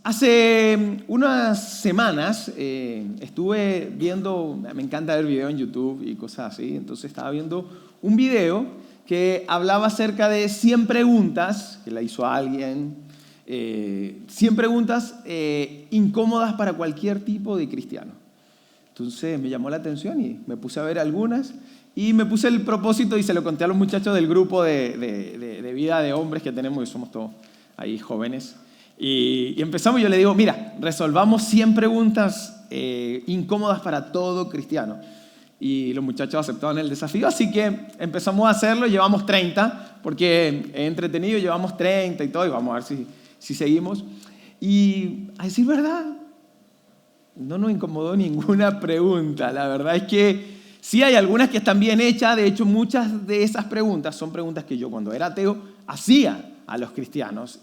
Hace unas semanas estuve viendo, me encanta ver videos en YouTube y cosas así, entonces estaba viendo un video que hablaba acerca de 100 preguntas que la hizo alguien, 100 preguntas incómodas para cualquier tipo de cristiano. Entonces me llamó la atención y me puse a ver algunas y me puse el propósito y se lo conté a los muchachos del grupo de vida de hombres que tenemos, y somos todos ahí jóvenes. Y empezamos, yo le digo, mira, resolvamos 100 preguntas incómodas para todo cristiano. Y los muchachos aceptaron el desafío, así que empezamos a hacerlo, llevamos 30, porque es entretenido, llevamos 30 y todo, y vamos a ver si seguimos. Y a decir verdad, no nos incomodó ninguna pregunta. La verdad es que sí hay algunas que están bien hechas, de hecho muchas de esas preguntas son preguntas que yo cuando era ateo hacía a los cristianos.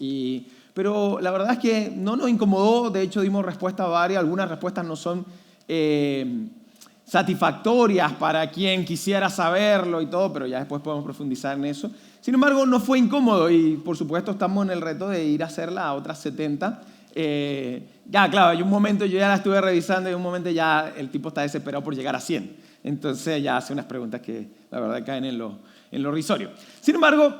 Pero la verdad es que no nos incomodó, de hecho dimos respuesta a varias, algunas respuestas no son satisfactorias para quien quisiera saberlo y todo, pero ya después podemos profundizar en eso. Sin embargo, no fue incómodo y por supuesto estamos en el reto de ir a hacerla a otras 70. Ya, claro, hay un momento, yo ya la estuve revisando y en un momento ya el tipo está desesperado por llegar a 100. Entonces ya hace unas preguntas que la verdad caen en lo irrisorio. Sin embargo,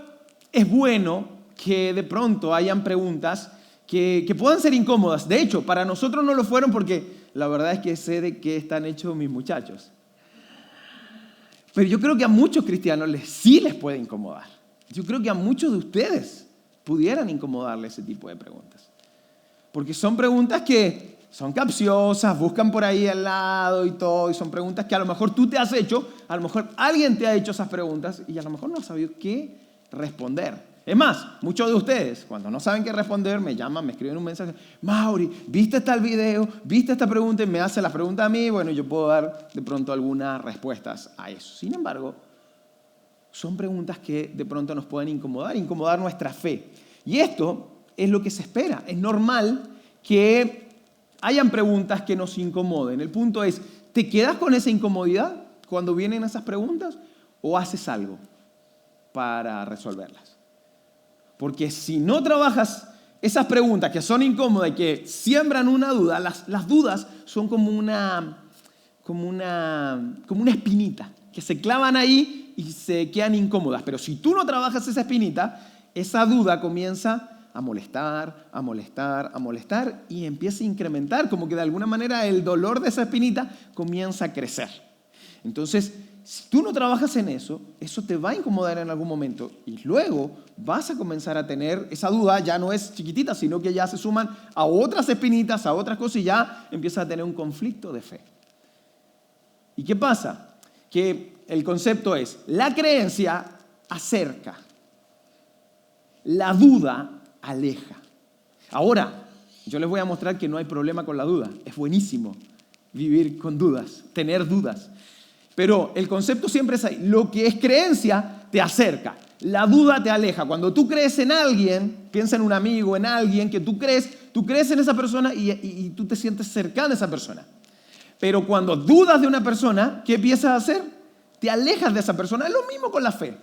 es bueno que de pronto hayan preguntas que puedan ser incómodas. De hecho, para nosotros no lo fueron porque la verdad es que sé de qué están hechos mis muchachos. Pero yo creo que a muchos cristianos sí les puede incomodar. Yo creo que a muchos de ustedes pudieran incomodarle ese tipo de preguntas. Porque son preguntas que son capciosas, buscan por ahí al lado y todo, y son preguntas que a lo mejor tú te has hecho, a lo mejor alguien te ha hecho esas preguntas y a lo mejor no has sabido qué responder. Es más, muchos de ustedes, cuando no saben qué responder, me llaman, me escriben un mensaje. Mauri, ¿viste tal video? ¿Viste esta pregunta? Y me hace la pregunta a mí. Bueno, yo puedo dar de pronto algunas respuestas a eso. Sin embargo, son preguntas que de pronto nos pueden incomodar nuestra fe. Y esto es lo que se espera. Es normal que hayan preguntas que nos incomoden. El punto es, ¿te quedas con esa incomodidad cuando vienen esas preguntas o haces algo para resolverlas? Porque si no trabajas esas preguntas que son incómodas y que siembran una duda, las dudas son como una espinita que se clavan ahí y se quedan incómodas. Pero si tú no trabajas esa espinita, esa duda comienza a molestar y empieza a incrementar, como que de alguna manera el dolor de esa espinita comienza a crecer. Entonces, si tú no trabajas en eso, eso te va a incomodar en algún momento y luego vas a comenzar a tener esa duda, ya no es chiquitita, sino que ya se suman a otras espinitas, a otras cosas y ya empiezas a tener un conflicto de fe. ¿Y qué pasa? Que el concepto es, la creencia acerca, la duda aleja. Ahora, yo les voy a mostrar que no hay problema con la duda. Es buenísimo vivir con dudas, tener dudas. Pero el concepto siempre es ahí. Lo que es creencia te acerca. La duda te aleja. Cuando tú crees en alguien, piensa en un amigo, en alguien que tú crees en esa persona y tú te sientes cercano a esa persona. Pero cuando dudas de una persona, ¿qué empiezas a hacer? Te alejas de esa persona. Es lo mismo con la fe.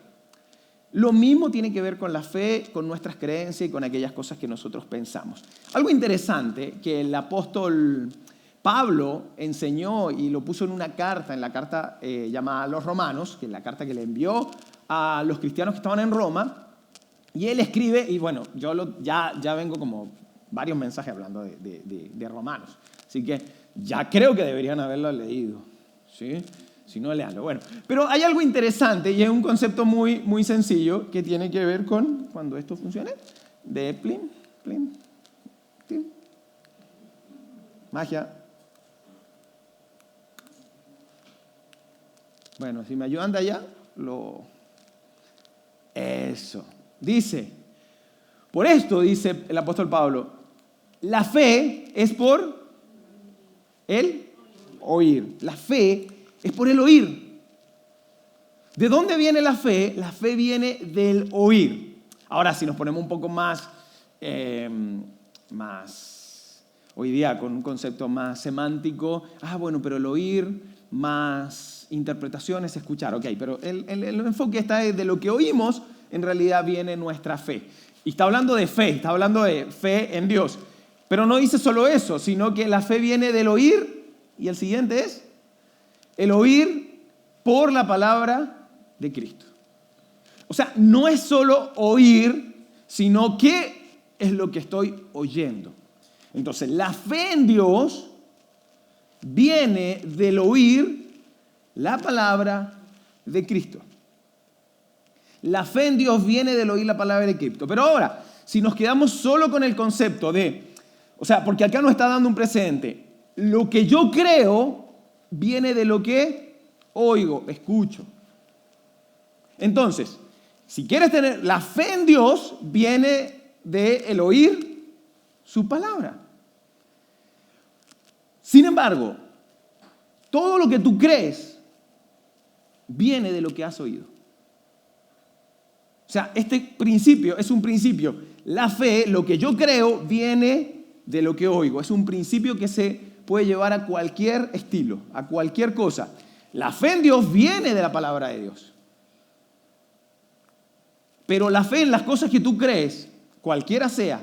Lo mismo tiene que ver con la fe, con nuestras creencias y con aquellas cosas que nosotros pensamos. Algo interesante que el apóstol Pablo enseñó y lo puso en la carta llamada a los Romanos, que es la carta que le envió a los cristianos que estaban en Roma, y él escribe, y bueno, yo ya vengo como varios mensajes hablando de Romanos, así que ya creo que deberían haberlo leído, ¿sí? Si no, léanlo. Bueno, pero hay algo interesante y es un concepto muy, muy sencillo que tiene que ver con, cuando esto funcione, de plin, magia. Bueno, si me ayudan de allá, Eso. Dice, por esto, dice el apóstol Pablo, la fe es por el oír. La fe es por el oír. ¿De dónde viene la fe? La fe viene del oír. Ahora, si nos ponemos un poco más hoy día con un concepto más semántico, bueno, pero el oír más interpretaciones, escuchar, ok, pero el enfoque está de lo que oímos, en realidad viene nuestra fe. Y está hablando de fe en Dios. Pero no dice solo eso, sino que la fe viene del oír, y el siguiente es el oír por la palabra de Cristo. O sea, no es solo oír, sino qué es lo que estoy oyendo. Entonces, la fe en Dios viene del oír la palabra de Cristo. La fe en Dios viene del oír la palabra de Cristo. Pero ahora, si nos quedamos solo con el concepto de, o sea, porque acá nos está dando un precedente, lo que yo creo viene de lo que oigo, escucho. Entonces, si quieres tener la fe en Dios, viene del oír su palabra. Sin embargo, todo lo que tú crees viene de lo que has oído. O sea, este principio es un principio. La fe, lo que yo creo, viene de lo que oigo. Es un principio que se puede llevar a cualquier estilo, a cualquier cosa. La fe en Dios viene de la palabra de Dios. Pero la fe en las cosas que tú crees, cualquiera sea,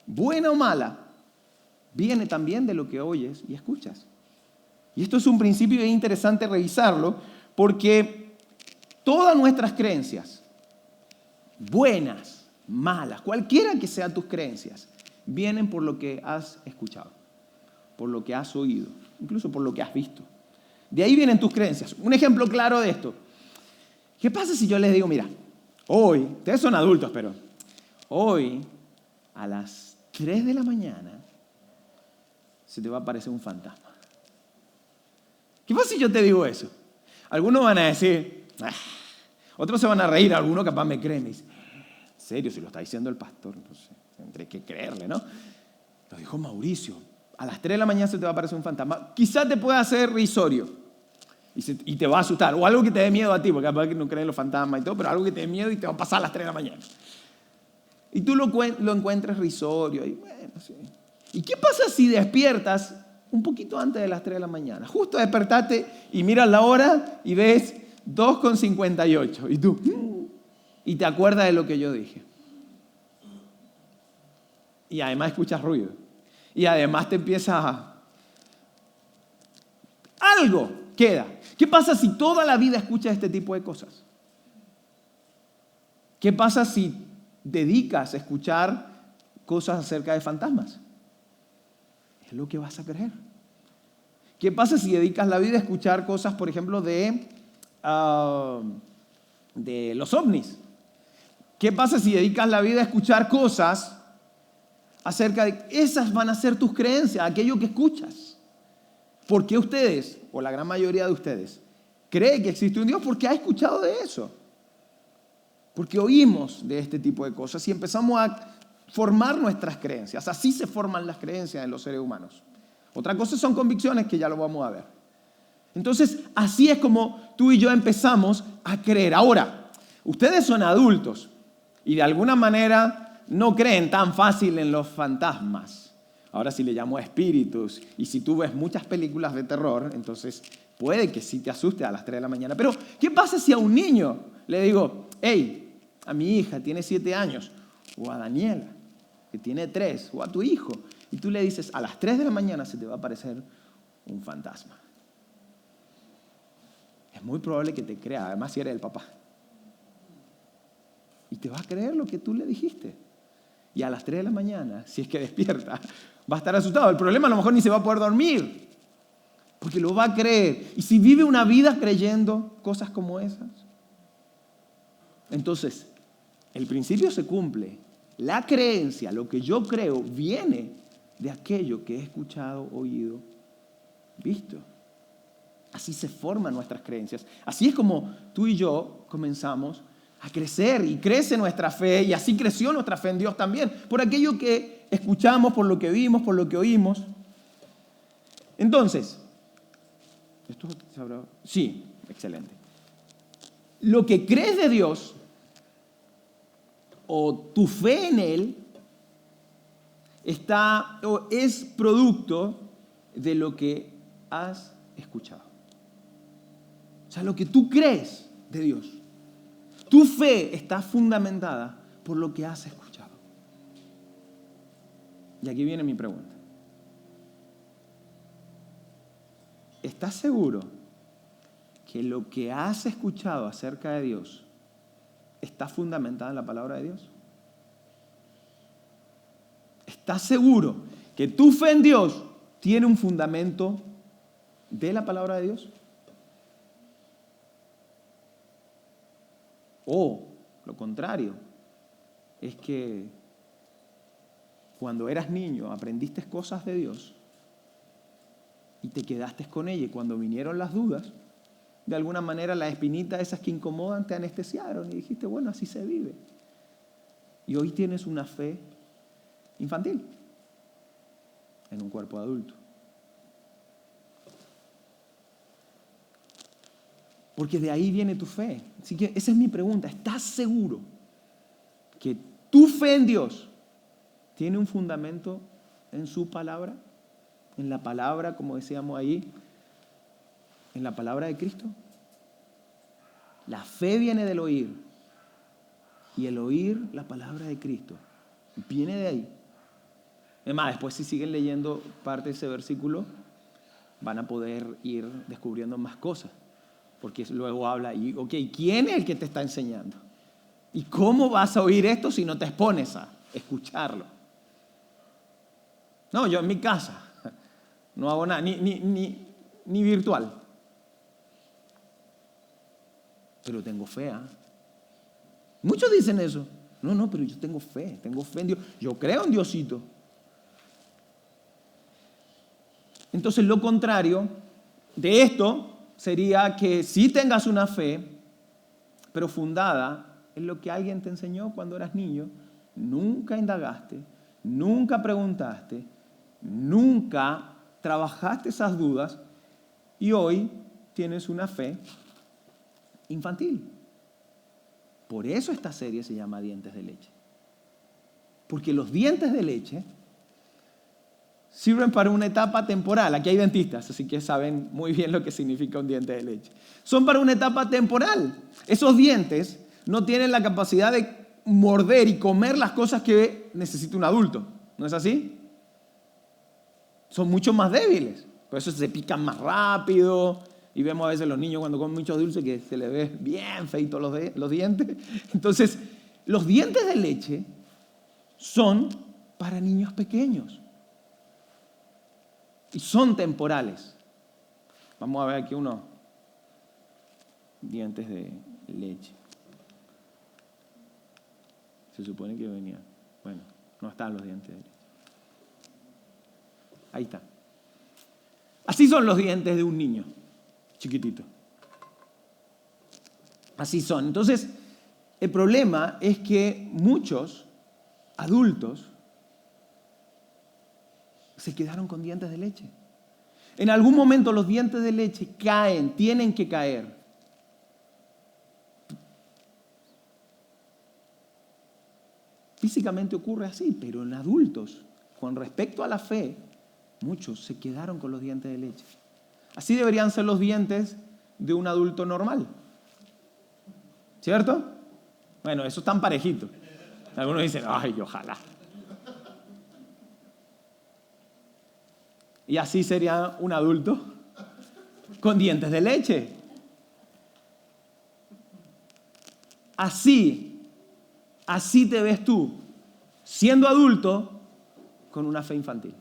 buena o mala, viene también de lo que oyes y escuchas. Y esto es un principio y es interesante revisarlo porque todas nuestras creencias, buenas, malas, cualquiera que sean tus creencias, vienen por lo que has escuchado, por lo que has oído, incluso por lo que has visto. De ahí vienen tus creencias. Un ejemplo claro de esto. ¿Qué pasa si yo les digo, mira, hoy, ustedes son adultos, pero hoy a las 3 de la mañana se te va a aparecer un fantasma? ¿Qué pasa si yo te digo eso? Algunos van a decir, otros se van a reír, algunos capaz me creen, me dicen, ¿en serio? Si lo está diciendo el pastor, entonces tendré que creerle, ¿no? Lo dijo Mauricio, a las 3 de la mañana se te va a aparecer un fantasma. Quizás te pueda hacer risorio y te va a asustar, o algo que te dé miedo a ti, porque capaz que no crees en los fantasmas y todo, pero algo que te dé miedo y te va a pasar a las 3 de la mañana. Y tú lo encuentres risorio, y bueno, sí. ¿Y qué pasa si despiertas un poquito antes de las 3 de la mañana? Justo despertaste y miras la hora y ves 2:58. Y tú, y te acuerdas de lo que yo dije. Y además escuchas ruido. Y además te empiezas a... Algo queda. ¿Qué pasa si toda la vida escuchas este tipo de cosas? ¿Qué pasa si dedicas a escuchar cosas acerca de fantasmas? Es lo que vas a creer. ¿Qué pasa si dedicas la vida a escuchar cosas, por ejemplo, de los ovnis? ¿Qué pasa si dedicas la vida a escuchar cosas acerca de... Esas van a ser tus creencias, aquello que escuchas. ¿Por qué ustedes, o la gran mayoría de ustedes, cree que existe un Dios? Porque ha escuchado de eso. Porque oímos de este tipo de cosas y empezamos a formar nuestras creencias. Así se forman las creencias de los seres humanos. Otra cosa son convicciones, que ya lo vamos a ver. Entonces, así es como tú y yo empezamos a creer. Ahora, ustedes son adultos y de alguna manera no creen tan fácil en los fantasmas. Ahora sí le llamo espíritus. Y si tú ves muchas películas de terror, entonces puede que sí te asuste a las 3 de la mañana. Pero, ¿qué pasa si a un niño le digo, hey, a mi hija tiene 7 años, o a Daniela, que tiene 3, o a tu hijo, y tú le dices, a las 3 de la mañana se te va a aparecer un fantasma? Es muy probable que te crea, además si eres el papá. Y te va a creer lo que tú le dijiste. Y a las 3 de la mañana, si es que despierta, va a estar asustado. El problema a lo mejor ni se va a poder dormir, porque lo va a creer. Y si vive una vida creyendo cosas como esas, entonces el principio se cumple. La creencia, lo que yo creo, viene de aquello que he escuchado, oído, visto. Así se forman nuestras creencias. Así es como tú y yo comenzamos a crecer, y crece nuestra fe, y así creció nuestra fe en Dios también, por aquello que escuchamos, por lo que vimos, por lo que oímos. Entonces, ¿esto se habrá? Sí, excelente. Lo que crees de Dios, o tu fe en Él, es producto de lo que has escuchado. O sea, lo que tú crees de Dios. Tu fe está fundamentada por lo que has escuchado. Y aquí viene mi pregunta. ¿Estás seguro que lo que has escuchado acerca de Dios está fundamentado en la palabra de Dios? ¿Estás seguro que tu fe en Dios tiene un fundamento de la palabra de Dios? O lo contrario, es que cuando eras niño aprendiste cosas de Dios y te quedaste con ella, y cuando vinieron las dudas, de alguna manera las espinitas esas que incomodan te anestesiaron y dijiste, bueno, así se vive. Y hoy tienes una fe infantil en un cuerpo adulto. Porque de ahí viene tu fe. Así que esa es mi pregunta. ¿Estás seguro que tu fe en Dios tiene un fundamento en su palabra? En la palabra, como decíamos ahí, en la palabra de Cristo. La fe viene del oír. Y el oír la palabra de Cristo viene de ahí. Es más, después si siguen leyendo parte de ese versículo, van a poder ir descubriendo más cosas. Porque luego habla, y ok, ¿quién es el que te está enseñando? ¿Y cómo vas a oír esto si no te expones a escucharlo? No, yo en mi casa no hago nada, ni virtual. Pero tengo fe, ¿eh? Muchos dicen eso. No, pero yo tengo fe en Dios. Yo creo en Diosito. Entonces lo contrario de esto sería que sí tengas una fe, pero fundada en lo que alguien te enseñó cuando eras niño. Nunca indagaste, nunca preguntaste, nunca trabajaste esas dudas y hoy tienes una fe infantil. Por eso esta serie se llama Dientes de Leche. Porque los dientes de leche sirven para una etapa temporal. Aquí hay dentistas, así que saben muy bien lo que significa un diente de leche. Son para una etapa temporal. Esos dientes no tienen la capacidad de morder y comer las cosas que necesita un adulto. ¿No es así? Son mucho más débiles. Por eso se pican más rápido. Y vemos a veces los niños cuando comen mucho dulce que se les ve bien feitos los dientes. Entonces, los dientes de leche son para niños pequeños. Y son temporales. Vamos a ver aquí unos dientes de leche. Se supone que venía. Bueno, no están los dientes de leche. Ahí está. Así son los dientes de un niño chiquitito. Así son. Entonces, el problema es que muchos adultos se quedaron con dientes de leche. En algún momento los dientes de leche caen, tienen que caer. Físicamente ocurre así, pero en adultos, con respecto a la fe, muchos se quedaron con los dientes de leche. Así deberían ser los dientes de un adulto normal. ¿Cierto? Bueno, esos están parejitos. Algunos dicen, ay, ojalá. Y así sería un adulto con dientes de leche. Así te ves tú, siendo adulto, con una fe infantil.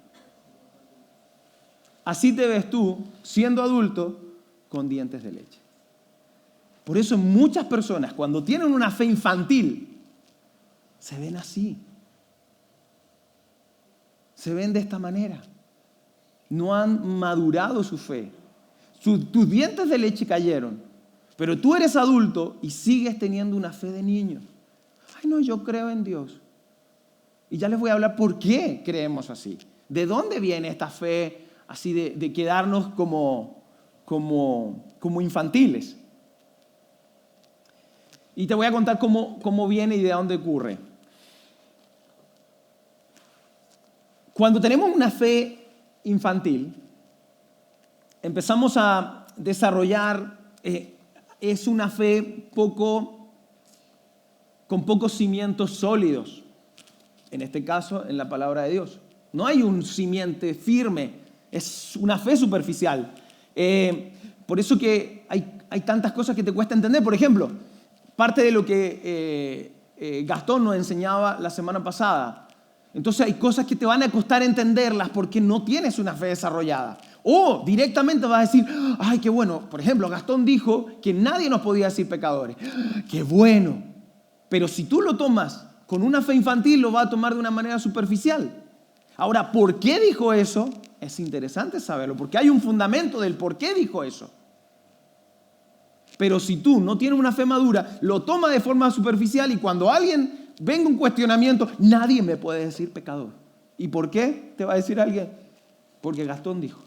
Así te ves tú, siendo adulto, con dientes de leche. Por eso muchas personas, cuando tienen una fe infantil, se ven así. Se ven de esta manera. No han madurado su fe. Tus dientes de leche cayeron, pero tú eres adulto y sigues teniendo una fe de niño. Ay, no, yo creo en Dios. Y ya les voy a hablar por qué creemos así. ¿De dónde viene esta fe así de quedarnos como infantiles? Y te voy a contar cómo viene y de dónde ocurre. Cuando tenemos una fe infantil, empezamos a desarrollar, es una fe con pocos cimientos sólidos, en este caso en la palabra de Dios. No hay un simiente firme, es una fe superficial. Por eso que hay tantas cosas que te cuesta entender. Por ejemplo, parte de lo que Gastón nos enseñaba la semana pasada. Entonces hay cosas que te van a costar entenderlas porque no tienes una fe desarrollada. O directamente vas a decir, ay, qué bueno. Por ejemplo, Gastón dijo que nadie nos podía decir pecadores. ¡Qué bueno! Pero si tú lo tomas con una fe infantil, lo vas a tomar de una manera superficial. Ahora, ¿por qué dijo eso? Es interesante saberlo, porque hay un fundamento del por qué dijo eso. Pero si tú no tienes una fe madura, lo tomas de forma superficial y cuando alguien venga un cuestionamiento, nadie me puede decir pecador. ¿Y por qué te va a decir alguien? Porque Gastón dijo.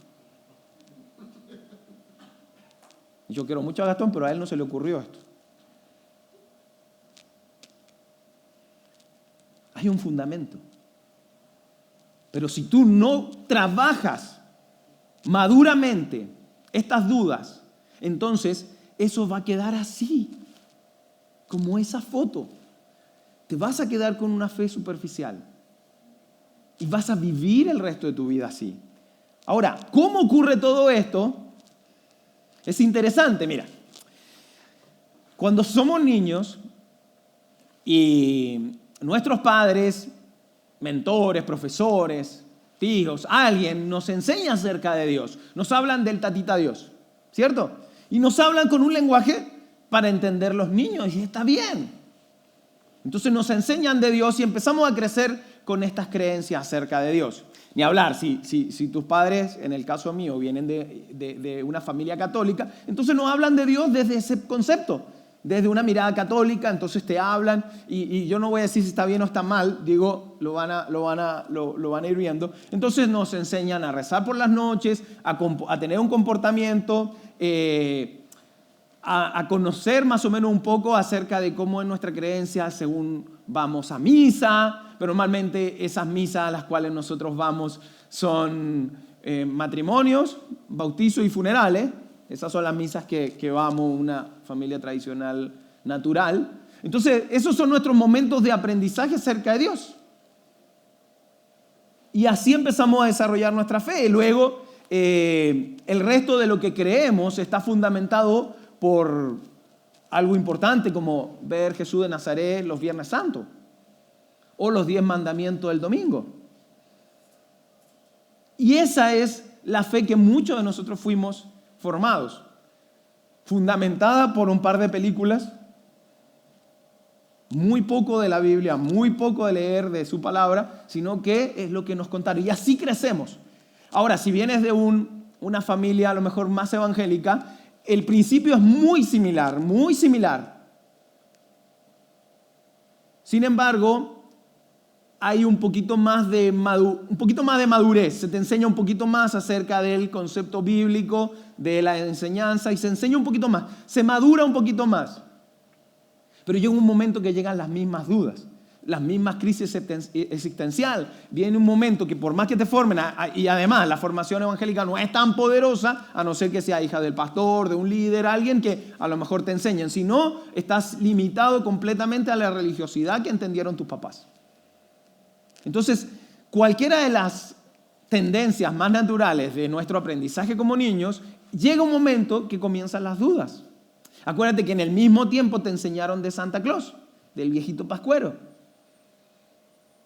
Yo quiero mucho a Gastón, pero a él no se le ocurrió esto. Hay un fundamento. Pero si tú no trabajas maduramente estas dudas, entonces eso va a quedar así, como esa foto. Te vas a quedar con una fe superficial y vas a vivir el resto de tu vida así. Ahora, ¿cómo ocurre todo esto? Es interesante, mira. Cuando somos niños y nuestros padres, mentores, profesores, tíos, alguien nos enseña acerca de Dios, nos hablan del tatita Dios, ¿cierto? Y nos hablan con un lenguaje para entender los niños y está bien. Entonces nos enseñan de Dios y empezamos a crecer con estas creencias acerca de Dios. Ni hablar, si tus padres, en el caso mío, vienen de una familia católica, entonces nos hablan de Dios desde ese concepto, desde una mirada católica, entonces te hablan, y yo no voy a decir si está bien o está mal, digo, lo van a ir viendo. Entonces nos enseñan a rezar por las noches, a tener un comportamiento, a conocer más o menos un poco acerca de cómo es nuestra creencia según vamos a misa, pero normalmente esas misas a las cuales nosotros vamos son matrimonios, bautizos y funerales. Esas son las misas que vamos, una familia tradicional natural. Entonces, esos son nuestros momentos de aprendizaje acerca de Dios. Y así empezamos a desarrollar nuestra fe. Y luego, el resto de lo que creemos está fundamentado por algo importante como ver Jesús de Nazaret los Viernes Santos o los 10 mandamientos del domingo. Y esa es la fe que muchos de nosotros fuimos formados, fundamentada por un par de películas, muy poco de la Biblia, muy poco de leer de su palabra, sino que es lo que nos contaron. Y así crecemos. Ahora, si vienes de una familia a lo mejor más evangélica, el principio es muy similar, muy similar. Sin embargo, hay un poquito más de madurez. Se te enseña un poquito más acerca del concepto bíblico, de la enseñanza, y se enseña un poquito más. Se madura un poquito más. Pero llega un momento que llegan las mismas dudas, las mismas crisis existencial. Viene un momento que por más que te formen, y además la formación evangélica no es tan poderosa, a no ser que sea hija del pastor, de un líder, alguien que a lo mejor te enseñen. Si no, estás limitado completamente a la religiosidad que entendieron tus papás. Entonces, cualquiera de las tendencias más naturales de nuestro aprendizaje como niños, llega un momento que comienzan las dudas. Acuérdate que en el mismo tiempo te enseñaron de Santa Claus, del viejito pascuero.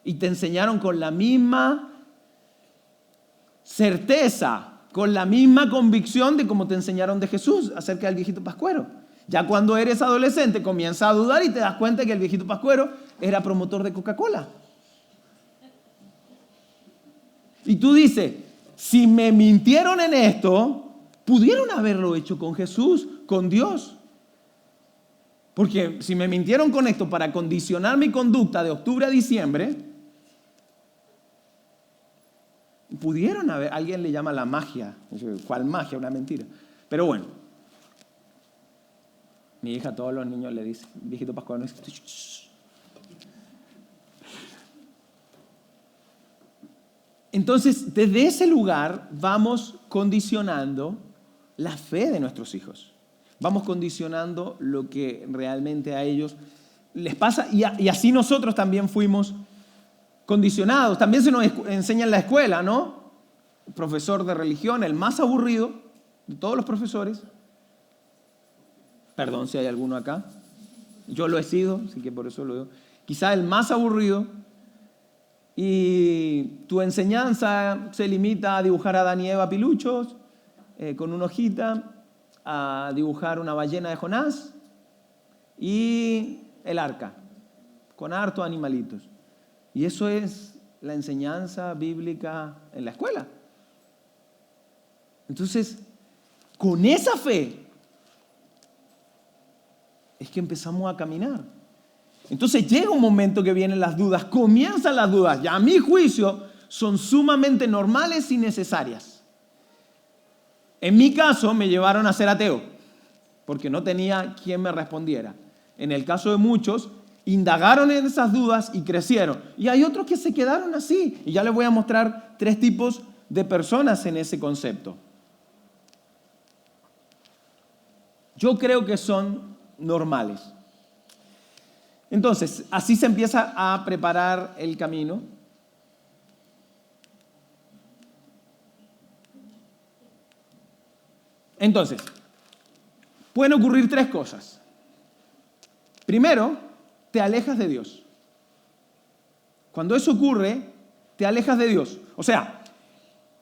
Y te enseñaron con la misma certeza, con la misma convicción de como te enseñaron de Jesús acerca del viejito pascuero. Ya cuando eres adolescente comienzas a dudar y te das cuenta que el viejito pascuero era promotor de Coca-Cola. Y tú dices, si me mintieron en esto, pudieron haberlo hecho con Jesús, con Dios. Porque si me mintieron con esto para condicionar mi conducta de octubre a diciembre, pudieron haber, alguien le llama la magia. ¿Cuál magia? Una mentira. Pero bueno, mi hija a todos los niños le dice, viejito pascual, no es... Entonces, desde ese lugar vamos condicionando la fe de nuestros hijos. Vamos condicionando lo que realmente a ellos les pasa y así nosotros también fuimos condicionados. También se nos enseña en la escuela, ¿no? El profesor de religión, el más aburrido de todos los profesores. Perdón si hay alguno acá. Yo lo he sido, así que por eso lo digo. Quizá el más aburrido. Y tu enseñanza se limita a dibujar a Adán y Eva piluchos, con una hojita, a dibujar una ballena de Jonás y el arca, con hartos animalitos. Y eso es la enseñanza bíblica en la escuela. Entonces, con esa fe es que empezamos a caminar. Entonces llega un momento que vienen las dudas, comienzan las dudas, y a mi juicio son sumamente normales y necesarias. En mi caso me llevaron a ser ateo, porque no tenía quien me respondiera. En el caso de muchos, indagaron en esas dudas y crecieron. Y hay otros que se quedaron así. Y ya les voy a mostrar 3 tipos de personas en ese concepto. Yo creo que son normales. Entonces, así se empieza a preparar el camino. Entonces, pueden ocurrir 3 cosas. Primero, te alejas de Dios. Cuando eso ocurre, te alejas de Dios. O sea,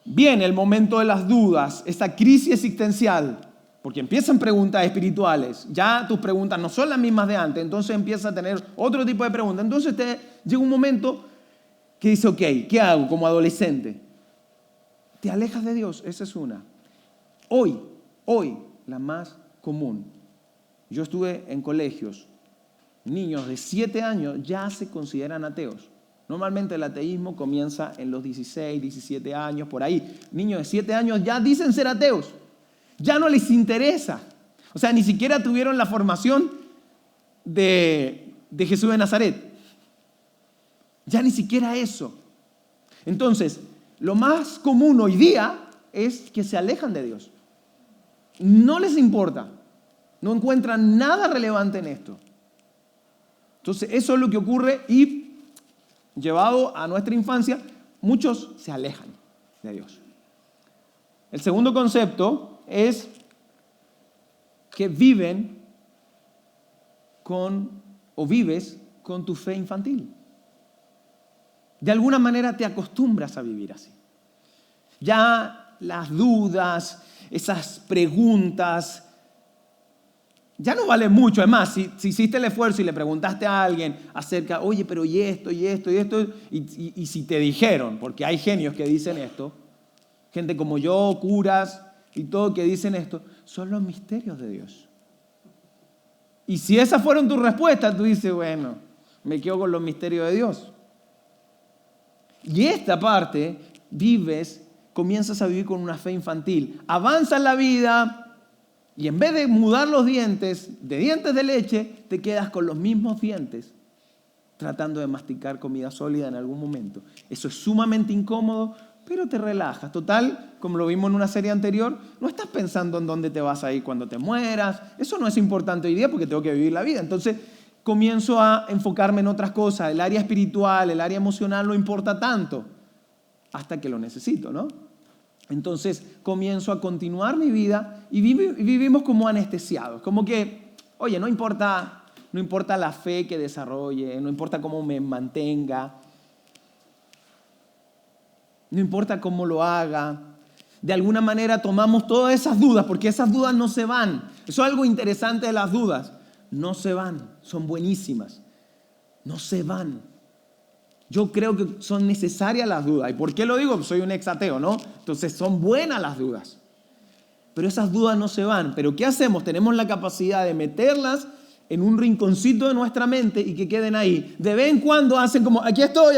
viene el momento de las dudas, esta crisis existencial, porque empiezan preguntas espirituales. Ya tus preguntas no son las mismas de antes, entonces empiezas a tener otro tipo de preguntas. Entonces llega un momento que dice, ok, ¿qué hago como adolescente? Te alejas de Dios, esa es una. Hoy, la más común. Yo estuve en colegios, niños de 7 años ya se consideran ateos. Normalmente el ateísmo comienza en los 16, 17 años, por ahí. Niños de 7 años ya dicen ser ateos. Ya no les interesa. O sea, ni siquiera tuvieron la formación de Jesús de Nazaret. Ya ni siquiera eso. Entonces, lo más común hoy día es que se alejan de Dios. No les importa. No encuentran nada relevante en esto. Entonces, eso es lo que ocurre y, llevado a nuestra infancia, muchos se alejan de Dios. El segundo concepto es que vives con tu fe infantil. De alguna manera te acostumbras a vivir así. Ya las dudas, esas preguntas, ya no vale mucho. Es más, si hiciste el esfuerzo y le preguntaste a alguien acerca, oye, pero y esto, y si te dijeron, porque hay genios que dicen esto, gente como yo, curas y todo que dicen esto, son los misterios de Dios. Y si esas fueron tus respuestas, tú dices, bueno, me quedo con los misterios de Dios. Y esta parte, comienzas a vivir con una fe infantil. Avanza en la vida y en vez de mudar los dientes, de dientes de leche, te quedas con los mismos dientes, tratando de masticar comida sólida en algún momento. Eso es sumamente incómodo, pero te relajas. Total, como lo vimos en una serie anterior, no estás pensando en dónde te vas a ir cuando te mueras. Eso no es importante hoy día porque tengo que vivir la vida. Entonces, comienzo a enfocarme en otras cosas. El área espiritual, el área emocional no importa tanto hasta que lo necesito, ¿no? Entonces, comienzo a continuar mi vida y vivimos como anestesiados. Como que, oye, no importa la fe que desarrolle, no importa cómo me mantenga, no importa cómo lo haga. De alguna manera tomamos todas esas dudas, porque esas dudas no se van. Eso es algo interesante de las dudas. No se van, son buenísimas. No se van. Yo creo que son necesarias las dudas. ¿Y por qué lo digo? Soy un ex-ateo, ¿no? Entonces son buenas las dudas. Pero esas dudas no se van. ¿Pero qué hacemos? Tenemos la capacidad de meterlas en un rinconcito de nuestra mente y que queden ahí. De vez en cuando hacen como, aquí estoy.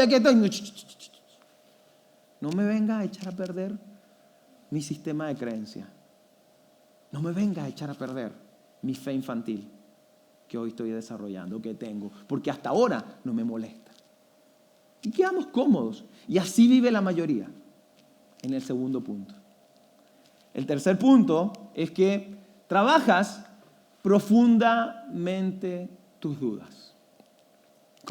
No me venga a echar a perder mi sistema de creencia. No me venga a echar a perder mi fe infantil que hoy estoy desarrollando, que tengo. Porque hasta ahora no me molesta. Y quedamos cómodos. Y así vive la mayoría. En el segundo punto. El tercer punto es que trabajas profundamente tus dudas.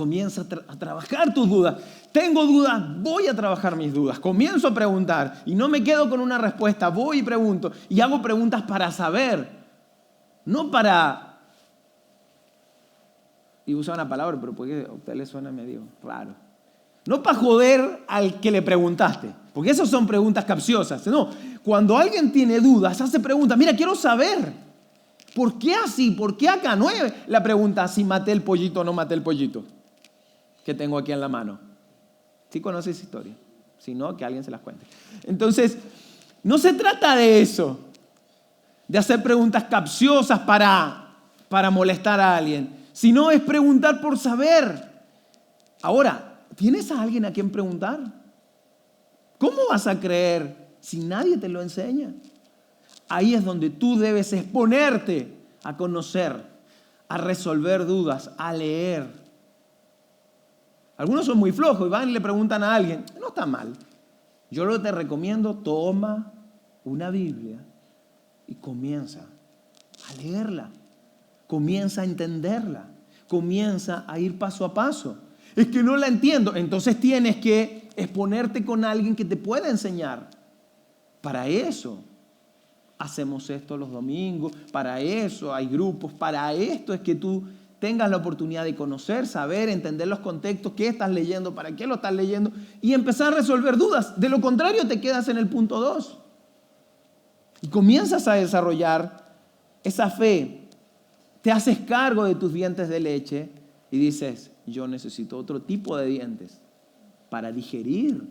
Comienza a trabajar tus dudas. Tengo dudas, voy a trabajar mis dudas. Comienzo a preguntar y no me quedo con una respuesta. Voy y pregunto y hago preguntas para saber, no para... Y usa una palabra, pero porque a usted le suena medio raro. No para joder al que le preguntaste, porque esas son preguntas capciosas. No, cuando alguien tiene dudas, hace preguntas. Mira, quiero saber. ¿Por qué así? ¿Por qué acá? No es la pregunta si maté el pollito o no maté el pollito que tengo aquí en la mano. ¿Sí conoces esa historia? Si no, que alguien se las cuente. Entonces, no se trata de eso, de hacer preguntas capciosas para molestar a alguien, sino es preguntar por saber. Ahora, ¿tienes a alguien a quien preguntar? ¿Cómo vas a creer si nadie te lo enseña? Ahí es donde tú debes exponerte a conocer, a resolver dudas, a leer. Algunos son muy flojos y van y le preguntan a alguien. No está mal. Yo lo que te recomiendo, toma una Biblia y comienza a leerla. Comienza a entenderla. Comienza a ir paso a paso. Es que no la entiendo. Entonces tienes que exponerte con alguien que te pueda enseñar. Para eso hacemos esto los domingos, para eso hay grupos, para esto es que tú tengas la oportunidad de conocer, saber, entender los contextos, qué estás leyendo, para qué lo estás leyendo y empezar a resolver dudas. De lo contrario te quedas en el punto 2 y comienzas a desarrollar esa fe. Te haces cargo de tus dientes de leche y dices, yo necesito otro tipo de dientes para digerir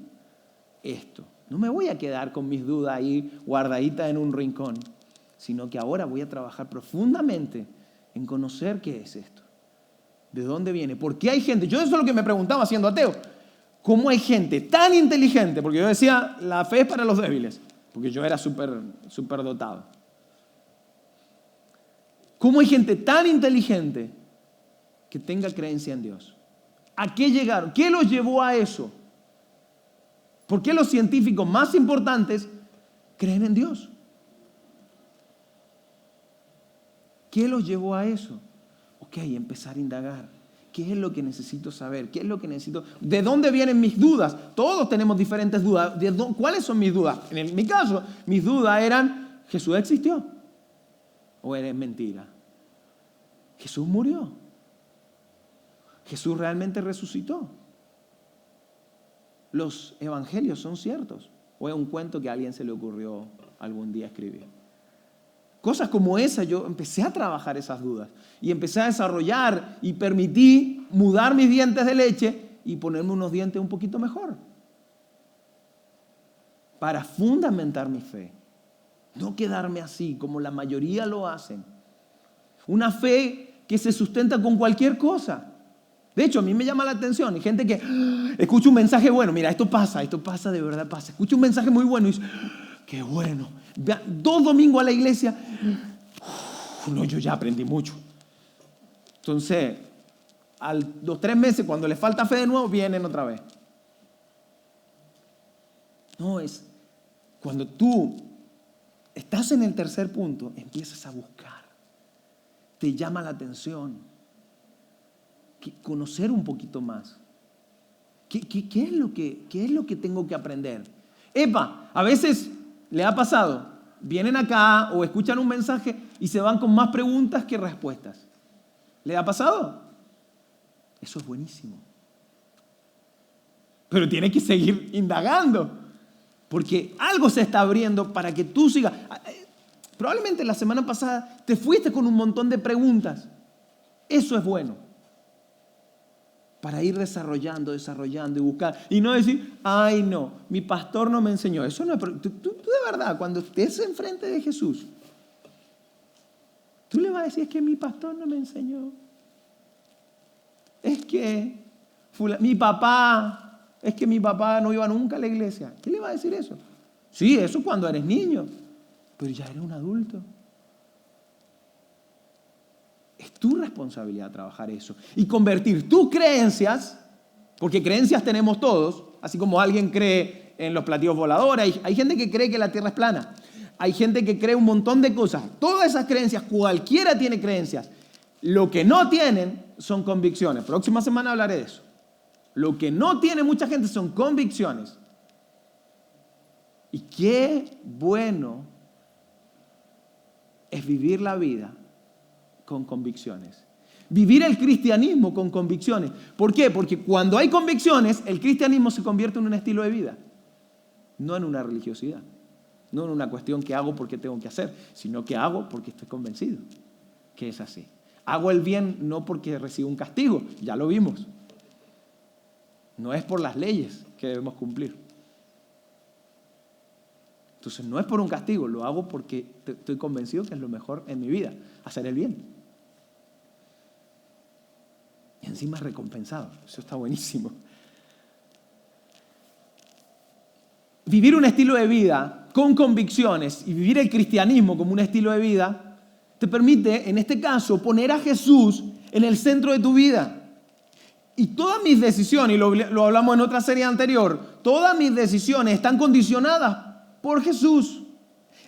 esto. No me voy a quedar con mis dudas ahí guardaditas en un rincón, sino que ahora voy a trabajar profundamente en conocer qué es esto. ¿De dónde viene? ¿Por qué hay gente? Yo eso es lo que me preguntaba siendo ateo. ¿Cómo hay gente tan inteligente? Porque yo decía, la fe es para los débiles, porque yo era súper dotado. ¿Cómo hay gente tan inteligente que tenga creencia en Dios? ¿A qué llegaron? ¿Qué los llevó a eso? ¿Por qué los científicos más importantes creen en Dios? ¿Qué los llevó a eso? Ok, empezar a indagar. ¿Qué es lo que necesito saber? ¿Qué es lo que necesito? ¿De dónde vienen mis dudas? Todos tenemos diferentes dudas. ¿Cuáles son mis dudas? En mi caso, mis dudas eran, ¿Jesús existió? ¿O es mentira? ¿Jesús murió? ¿Jesús realmente resucitó? ¿Los evangelios son ciertos? ¿O es un cuento que a alguien se le ocurrió algún día escribir? Cosas como esa, yo empecé a trabajar esas dudas y empecé a desarrollar y permití mudar mis dientes de leche y ponerme unos dientes un poquito mejor para fundamentar mi fe. No quedarme así como la mayoría lo hacen. Una fe que se sustenta con cualquier cosa. De hecho, a mí me llama la atención. Hay gente que escucha un mensaje bueno. Mira, esto pasa, de verdad pasa. Escucha un mensaje muy bueno y dice, qué bueno. 2 domingos a la iglesia. No, yo ya aprendí mucho. Entonces, a los 3 meses, cuando les falta fe de nuevo, vienen otra vez. No, es cuando tú estás en el tercer punto, empiezas a buscar. Te llama la atención. Conocer un poquito más. ¿Qué es lo que tengo que aprender? A veces le ha pasado, vienen acá o escuchan un mensaje y se van con más preguntas que respuestas. ¿Le ha pasado? Eso es buenísimo. Pero tiene que seguir indagando, porque algo se está abriendo para que tú sigas. Probablemente la semana pasada te fuiste con un montón de preguntas. Eso es bueno. Para ir desarrollando y buscar. Y no decir, ay no, mi pastor no me enseñó. Eso no es. Tú de verdad, cuando estés enfrente de Jesús, tú le vas a decir, es que mi pastor no me enseñó. Es que mi papá no iba nunca a la iglesia. ¿Qué le va a decir eso? Sí, eso cuando eres niño, pero ya eres un adulto. Es tu responsabilidad trabajar eso y convertir tus creencias, porque creencias tenemos todos, así como alguien cree en los platillos voladores, hay gente que cree que la tierra es plana, hay gente que cree un montón de cosas, todas esas creencias, cualquiera tiene creencias. Lo que no tienen son convicciones. Próxima semana hablaré de eso. Lo que no tiene mucha gente son convicciones. Y qué bueno es vivir la vida con convicciones. Vivir el cristianismo con convicciones. ¿Por qué? Porque cuando hay convicciones, el cristianismo se convierte en un estilo de vida, no en una religiosidad, no en una cuestión que hago porque tengo que hacer, sino que hago porque estoy convencido que es así. Hago el bien no porque recibo un castigo, ya lo vimos. No es por las leyes que debemos cumplir. Entonces no es por un castigo, lo hago porque estoy convencido que es lo mejor en mi vida, hacer el bien. Y encima es recompensado, eso está buenísimo. Vivir un estilo de vida con convicciones y vivir el cristianismo como un estilo de vida te permite, en este caso, poner a Jesús en el centro de tu vida. Y todas mis decisiones, y lo hablamos en otra serie anterior, todas mis decisiones están condicionadas por Jesús.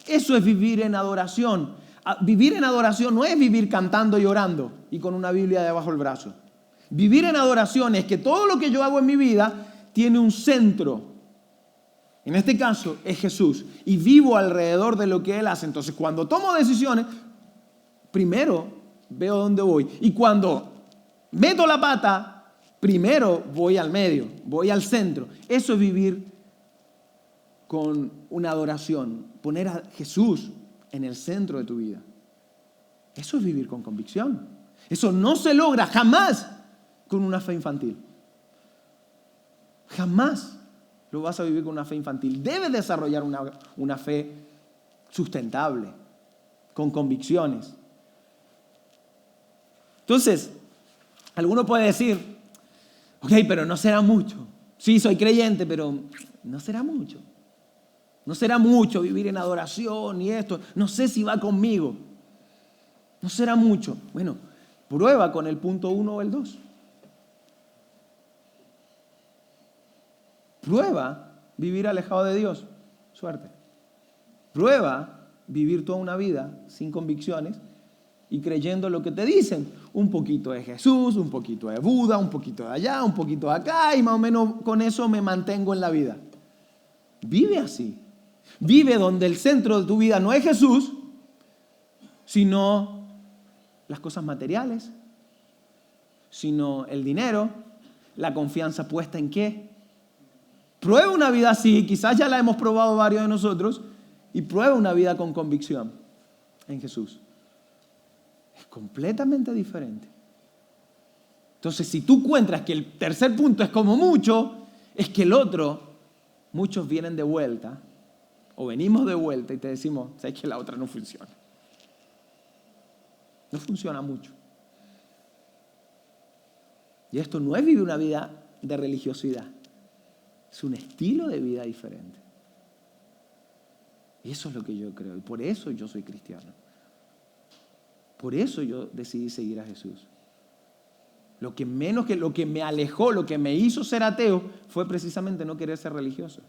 Eso es vivir en adoración. Vivir en adoración no es vivir cantando y orando y con una Biblia debajo del brazo. Vivir en adoración es que todo lo que yo hago en mi vida tiene un centro. En este caso es Jesús. Y vivo alrededor de lo que Él hace. Entonces cuando tomo decisiones, primero veo dónde voy. Y cuando meto la pata, primero voy al medio, voy al centro. Eso es vivir con una adoración. Poner a Jesús en el centro de tu vida. Eso es vivir con convicción. Eso no se logra jamás con una fe infantil. Jamás lo vas a vivir con una fe infantil. Debes desarrollar una fe sustentable, con convicciones. Entonces, alguno puede decir, ok, pero no será mucho. Sí, soy creyente, pero no será mucho. No será mucho vivir en adoración y esto. No sé si va conmigo. No será mucho. Bueno, prueba con el punto 1 o el 2. Prueba vivir alejado de Dios. Suerte. Prueba vivir toda una vida sin convicciones y creyendo lo que te dicen. Un poquito de Jesús, un poquito de Buda, un poquito de allá, un poquito de acá y más o menos con eso me mantengo en la vida. Vive así. Vive donde el centro de tu vida no es Jesús, sino las cosas materiales, sino el dinero, la confianza puesta en qué. Prueba una vida así, quizás ya la hemos probado varios de nosotros, y prueba una vida con convicción en Jesús. Es completamente diferente. Entonces, si tú encuentras que el tercer punto es como mucho, es que el otro, muchos vienen de vuelta, o venimos de vuelta y te decimos, sabes que la otra no funciona. No funciona mucho. Y esto no es vivir una vida de religiosidad. Es un estilo de vida diferente. Y eso es lo que yo creo. Y por eso yo soy cristiano. Por eso yo decidí seguir a Jesús. Lo que me alejó, lo que me hizo ser ateo, fue precisamente no querer ser religioso.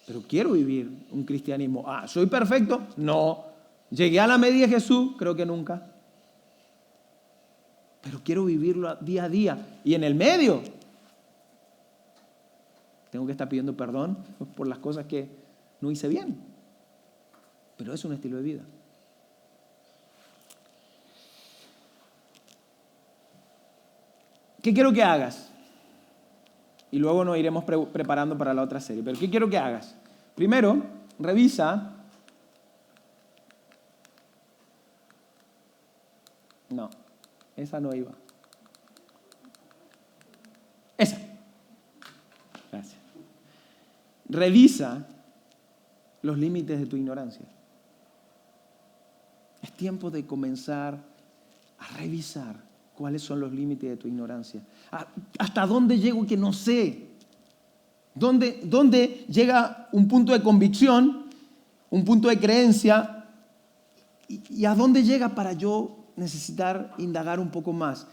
Pero quiero vivir un cristianismo. ¿Soy perfecto? No. ¿Llegué a la medida de Jesús? Creo que nunca. Pero quiero vivirlo día a día. Y en el medio, tengo que estar pidiendo perdón por las cosas que no hice bien. Pero es un estilo de vida. ¿Qué quiero que hagas? Y luego nos iremos preparando para la otra serie. Pero ¿qué quiero que hagas? Primero, revisa. No, esa no iba. Esa. Gracias. Revisa los límites de tu ignorancia. Es tiempo de comenzar a revisar cuáles son los límites de tu ignorancia. ¿Hasta dónde llego que no sé? ¿Dónde llega un punto de convicción, un punto de creencia? ¿Y a dónde llega para yo necesitar indagar un poco más?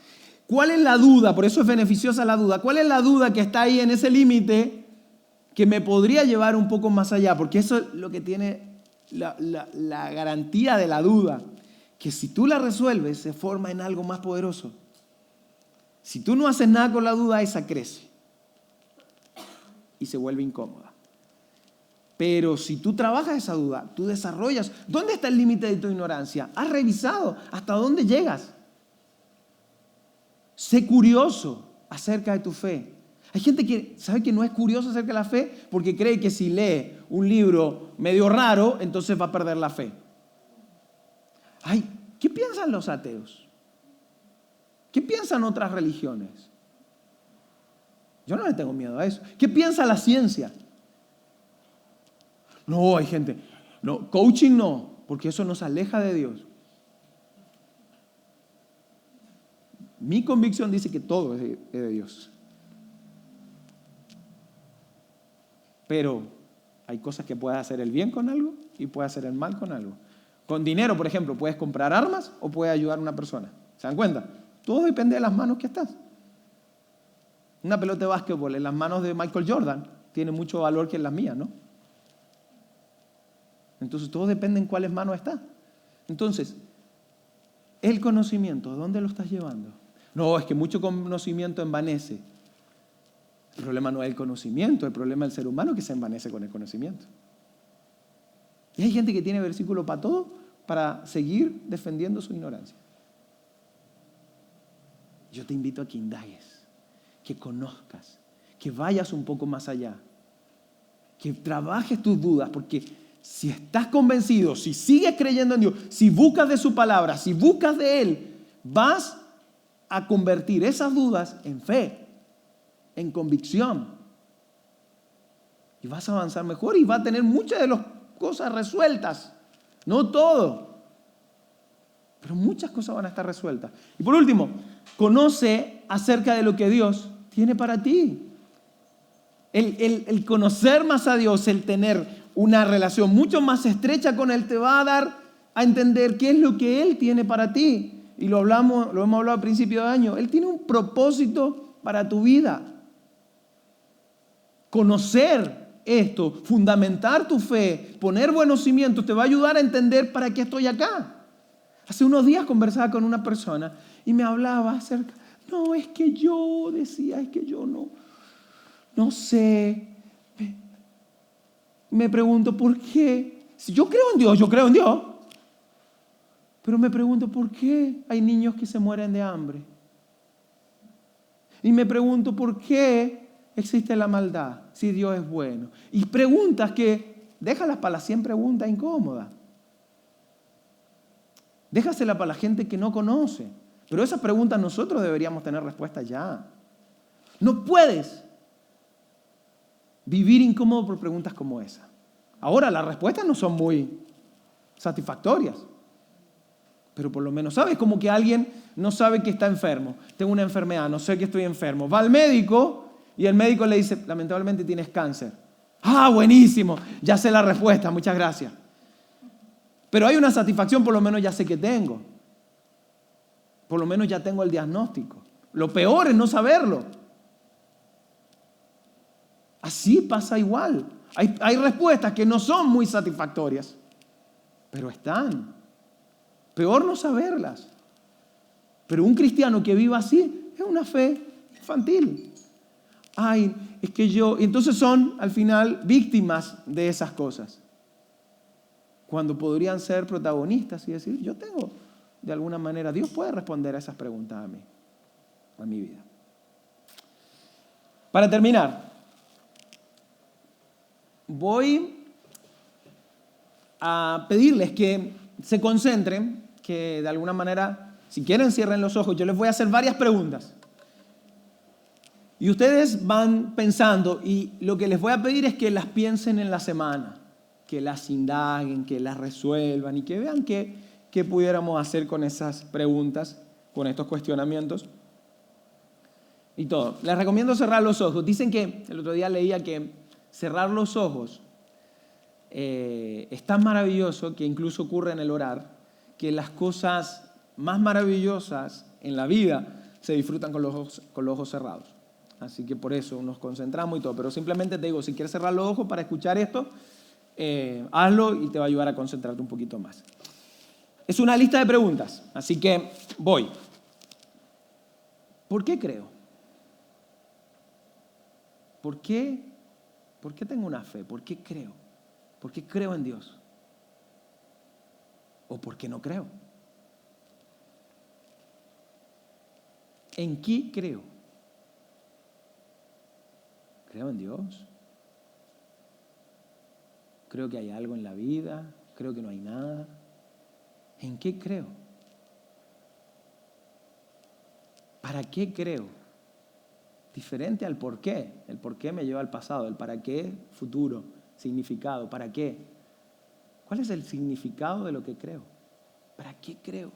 ¿Cuál es la duda? Por eso es beneficiosa la duda. ¿Cuál es la duda que está ahí en ese límite que me podría llevar un poco más allá? Porque eso es lo que tiene la garantía de la duda. que si tú la resuelves, se forma en algo más poderoso. Si tú no haces nada con la duda, esa crece y se vuelve incómoda. Pero si tú trabajas esa duda, tú desarrollas. ¿Dónde está el límite de tu ignorancia? ¿Has revisado hasta dónde llegas? Sé curioso acerca de tu fe. Hay gente que sabe que no es curioso acerca de la fe porque cree que si lee un libro medio raro, entonces va a perder la fe. Ay, ¿qué piensan los ateos? ¿Qué piensan otras religiones? Yo no le tengo miedo a eso. ¿Qué piensa la ciencia? No, hay gente. No, coaching no, porque eso nos aleja de Dios. Mi convicción dice que todo es de Dios. Pero hay cosas que puedes hacer el bien con algo y puedes hacer el mal con algo. Con dinero, por ejemplo, puedes comprar armas o puedes ayudar a una persona. ¿Se dan cuenta? Todo depende de las manos que estás. Una pelota de básquetbol en las manos de Michael Jordan tiene mucho valor que en las mías, ¿no? Entonces todo depende en cuáles manos está. Entonces, el conocimiento, ¿dónde lo estás llevando? No, es que mucho conocimiento envanece. El problema no es el conocimiento, el problema es el ser humano que se envanece con el conocimiento. Y hay gente que tiene versículos para todo para seguir defendiendo su ignorancia. Yo te invito a que indagues, que conozcas, que vayas un poco más allá, que trabajes tus dudas, porque si estás convencido, si sigues creyendo en Dios, si buscas de su palabra, si buscas de Él, vas a convertir esas dudas en fe, en convicción. Y vas a avanzar mejor y vas a tener muchas de las cosas resueltas. No todo, pero muchas cosas van a estar resueltas. Y por último, conoce acerca de lo que Dios tiene para ti. El conocer más a Dios, el tener una relación mucho más estrecha con Él, te va a dar a entender qué es lo que Él tiene para ti. Y lo hemos hablado al principio de año. Él tiene un propósito para tu vida. Conocer esto, fundamentar tu fe, poner buenos cimientos, te va a ayudar a entender para qué estoy acá. Hace unos días conversaba con una persona y me hablaba acerca, no, es que yo decía, es que yo no sé. Me pregunto por qué. Si yo creo en Dios. Pero me pregunto por qué hay niños que se mueren de hambre. Y me pregunto por qué existe la maldad, si Dios es bueno. Y preguntas que, déjalas para las 100 preguntas incómodas. Déjaselas para la gente que no conoce. Pero esas preguntas nosotros deberíamos tener respuesta ya. No puedes vivir incómodo por preguntas como esa. Ahora, las respuestas no son muy satisfactorias. Pero por lo menos, ¿sabes? Como que alguien no sabe que está enfermo. Tengo una enfermedad, no sé que estoy enfermo. Va al médico y el médico le dice, lamentablemente tienes cáncer. ¡Ah, buenísimo! Ya sé la respuesta, muchas gracias. Pero hay una satisfacción, por lo menos ya sé que tengo. Por lo menos ya tengo el diagnóstico. Lo peor es no saberlo. Así pasa igual. Hay respuestas que no son muy satisfactorias, pero están. Peor no saberlas. Pero un cristiano que viva así es una fe infantil. Ay, es que yo... Entonces son, al final, víctimas de esas cosas. Cuando podrían ser protagonistas y decir, yo tengo, de alguna manera, Dios puede responder a esas preguntas a mi vida. Para terminar, voy a pedirles que se concentren, que de alguna manera, si quieren, cierren los ojos. Yo les voy a hacer varias preguntas. Y ustedes van pensando, y lo que les voy a pedir es que las piensen en la semana, que las indaguen, que las resuelvan y que vean qué pudiéramos hacer con esas preguntas, con estos cuestionamientos y todo. Les recomiendo cerrar los ojos. Dicen que, el otro día leía que cerrar los ojos es tan maravilloso que incluso ocurre en el orar, que las cosas más maravillosas en la vida se disfrutan con los ojos cerrados. Así que por eso nos concentramos y todo. Pero simplemente te digo, si quieres cerrar los ojos para escuchar esto, hazlo y te va a ayudar a concentrarte un poquito más. Es una lista de preguntas, así que voy. ¿Por qué creo? ¿Por qué tengo una fe? ¿Por qué creo? ¿Por qué creo en Dios? ¿O por qué no creo? ¿En qué creo? ¿Creo en Dios? ¿Creo que hay algo en la vida? ¿Creo que no hay nada? ¿En qué creo? ¿Para qué creo? Diferente al por qué. El por qué me lleva al pasado. El para qué, futuro. Significado. ¿Para qué? ¿Cuál es el significado de lo que creo? ¿Para qué creo?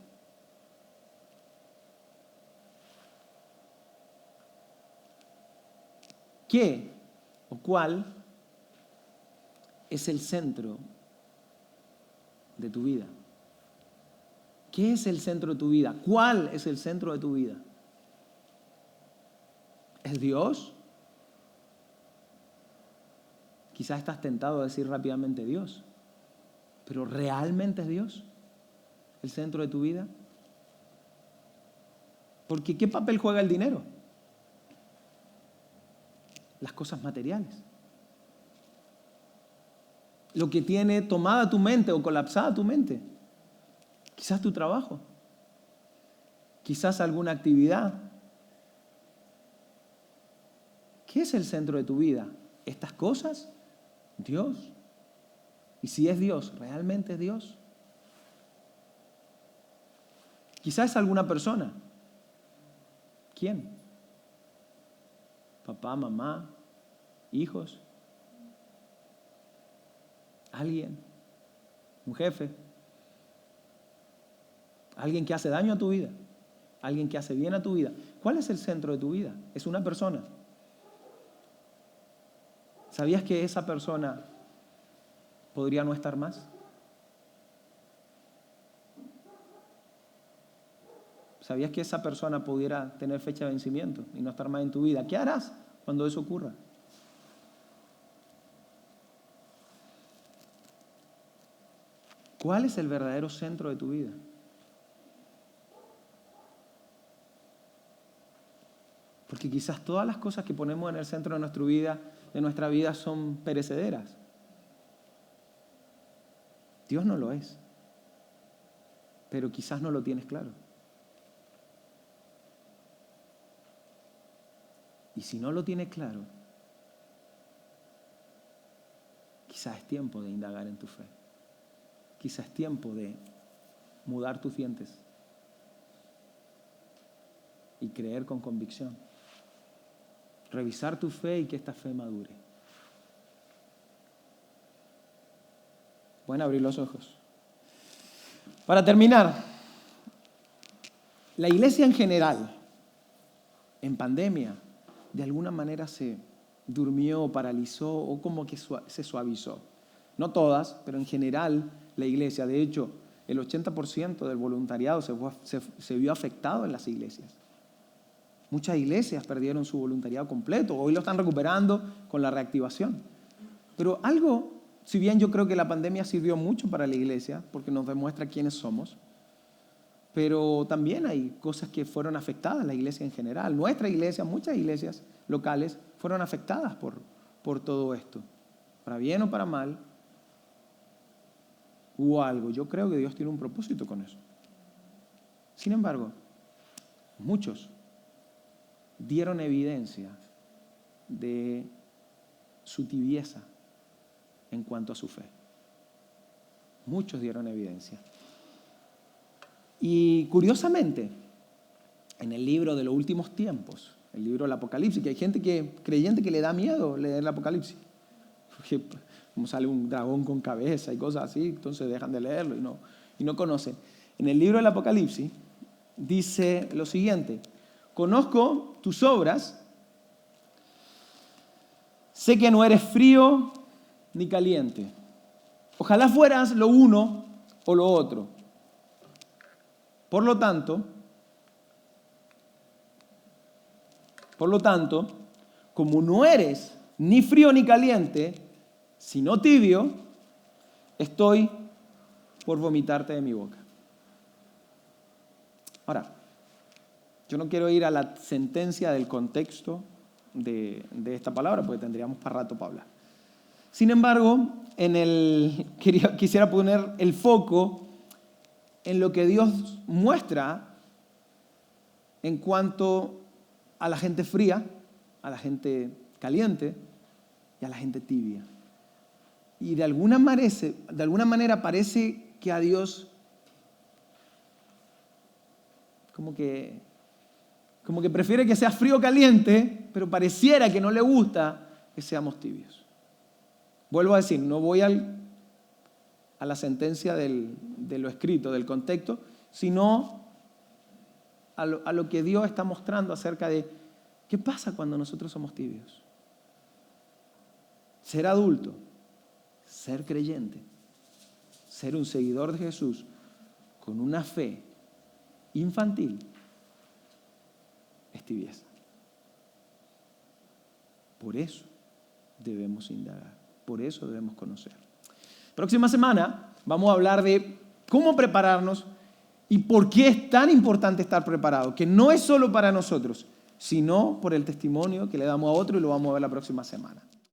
¿Qué o cuál es el centro de tu vida? ¿Qué es el centro de tu vida? ¿Cuál es el centro de tu vida? ¿Es Dios? Quizás estás tentado a decir rápidamente Dios, pero ¿realmente es Dios el centro de tu vida? Porque ¿qué papel juega el dinero? Las cosas materiales. Lo que tiene tomada tu mente o colapsada tu mente. Quizás tu trabajo. Quizás alguna actividad. ¿Qué es el centro de tu vida? ¿Estas cosas? ¿Dios? Y si es Dios, ¿realmente es Dios? Quizás es alguna persona. ¿Quién? Papá, mamá, hijos, alguien, un jefe, alguien que hace daño a tu vida, alguien que hace bien a tu vida. ¿Cuál es el centro de tu vida? Es una persona. ¿Sabías que esa persona podría no estar más? ¿Sabías que esa persona pudiera tener fecha de vencimiento y no estar más en tu vida? ¿Qué harás cuando eso ocurra? ¿Cuál es el verdadero centro de tu vida? Porque quizás todas las cosas que ponemos en el centro de nuestra vida son perecederas. Dios no lo es. Pero quizás no lo tienes claro. Y si no lo tienes claro, quizás es tiempo de indagar en tu fe. Quizás es tiempo de mudar tus dientes y creer con convicción. Revisar tu fe y que esta fe madure. Pueden abrir los ojos. Para terminar, la iglesia en general, en pandemia, de alguna manera se durmió, paralizó o como que se suavizó. No todas, pero en general la iglesia, de hecho, el 80% del voluntariado se vio afectado en las iglesias. Muchas iglesias perdieron su voluntariado completo, hoy lo están recuperando con la reactivación. Pero algo, si bien yo creo que la pandemia sirvió mucho para la iglesia, porque nos demuestra quiénes somos, pero también hay cosas que fueron afectadas, la iglesia en general. Nuestra iglesia, muchas iglesias locales fueron afectadas por todo esto. Para bien o para mal, hubo algo. Yo creo que Dios tiene un propósito con eso. Sin embargo, muchos dieron evidencia de su tibieza en cuanto a su fe. Muchos dieron evidencia. Y curiosamente, en el libro de los últimos tiempos, el libro del Apocalipsis, que hay gente creyente que le da miedo leer el Apocalipsis, porque como sale un dragón con cabeza y cosas así, entonces dejan de leerlo y no conocen. En el libro del Apocalipsis dice lo siguiente: conozco tus obras, sé que no eres frío ni caliente. Ojalá fueras lo uno o lo otro. Por lo tanto, como no eres ni frío ni caliente, sino tibio, estoy por vomitarte de mi boca. Ahora, yo no quiero ir a la sentencia del contexto de esta palabra, porque tendríamos para rato para hablar. Sin embargo, quisiera poner el foco en lo que Dios muestra en cuanto a la gente fría, a la gente caliente y a la gente tibia. Y de alguna manera parece que a Dios como que prefiere que sea frío o caliente, pero pareciera que no le gusta que seamos tibios. Vuelvo a decir, no voy a la sentencia de lo escrito, del contexto, sino a lo que Dios está mostrando acerca de qué pasa cuando nosotros somos tibios. Ser adulto, ser creyente, ser un seguidor de Jesús con una fe infantil es tibieza. Por eso debemos indagar, por eso debemos conocer. Próxima semana vamos a hablar de cómo prepararnos y por qué es tan importante estar preparado, que no es solo para nosotros, sino por el testimonio que le damos a otro y lo vamos a ver la próxima semana.